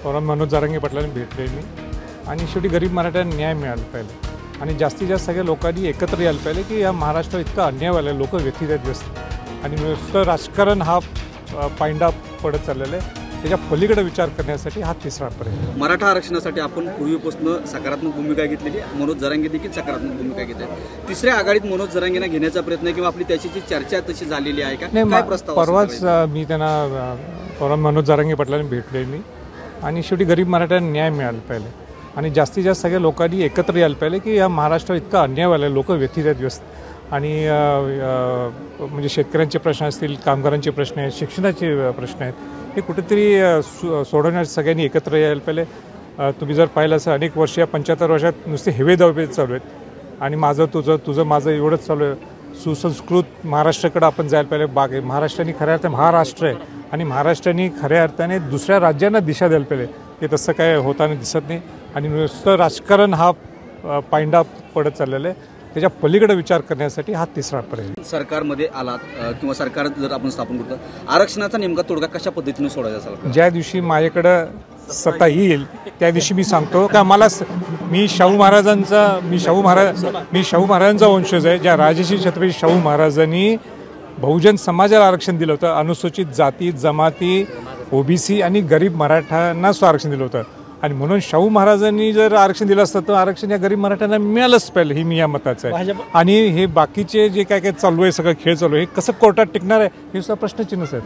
परवा मनोज जरांगे पाटलांनी भेटले मी आणि शेवटी गरीब मराठ्यांना न्याय मिळाला पाहिजे आणि जास्तीत जास्त सगळ्या लोकांनी एकत्र यायला पाहिजे की या महाराष्ट्रात इतका अन्याय व्हायला लोक व्यथित आहेत व्यस्त आणि नुसतं राजकारण हा पायंडा पडत चाललेला आहे। त्याच्या पलीकडे विचार करण्यासाठी हा तिसरा पर्याय। मराठा आरक्षणासाठी आपण पूर्वीपासून सकारात्मक भूमिका घेतलेली, मनोज जरांगे देखील सकारात्मक भूमिका घेत आहेत। तिसऱ्या आघाडीत मनोज जरांगेंना घेण्याचा प्रयत्न किंवा आपली त्याची जी चर्चा तशी झालेली आहे का? काय प्रस्ताव? परवाच मी त्यांना परवा मनोज जरांगे पाटलांनी भेटले मी आणि शेवटी गरीब मराठ्यांना न्याय मिळाला पाहिजे आणि जास्तीत जास्त सगळ्या लोकांनी एकत्र यायला पाहिजे की या महाराष्ट्रात इतका अन्याय व्हायला लोक व्यथित आहेत व्यस्त आणि म्हणजे शेतकऱ्यांचे प्रश्न असतील, कामगारांचे प्रश्न आहेत, शिक्षणाचे प्रश्न आहेत, हे कुठेतरी सोडवण्यासाठी सगळ्यांनी एकत्र यायला पाहिजे। तुम्ही जर पाहिलं असं अनेक वर्ष या 75 वर्षात नुसते हेवे दावे चालू आहेत आणि माझं तुझं माझं एवढंच चालू आहे। सुसंस्कृत महाराष्ट्राकडे आपण जायला पाहिजे। महाराष्ट्राने खऱ्या अर्थाने महाराष्ट्र आहे आणि महाराष्ट्राने खऱ्या अर्थाने दुसऱ्या राज्यांना दिशा द्यायला पाहिजे। ते तसं काय होताना दिसत नाही आणि नुसतं राजकारण हा पायंडा पडत चाललेला आहे। त्याच्या पलीकडे विचार करण्यासाठी हा तिसरा पर्याय। सरकारमध्ये आलात किंवा सरकार जर आपण स्थापन करतो, आरक्षणाचा नेमका तोडगा कशा पद्धतीने सोडायचा असेल? ज्या दिवशी माझ्याकडं सत्ता येईल त्या दिवशी मी सांगतो का मला मी शाहू महाराजांचा वंशज आहे। ज्या राजर्षी छत्रपती शाहू महाराजांनी बहुजन समाजाला आरक्षण दिलं होतं, अनुसूचित जाती जमाती ओबीसी आणि गरीब मराठ्यांना आरक्षण दिलं होतं आणि म्हणून शाहू महाराजांनी जर आरक्षण दिलं असतं तर आरक्षण या गरीब मराठ्यांना मिळालंच पाहिजे, ही मी या मताचं आहे। आणि हे बाकीचे जे काय काय चालू आहे, सगळं खेळ चालू आहे, हे कसं कोर्टात टिकणार आहे हे सुद्धा प्रश्नचिन्हच आहे।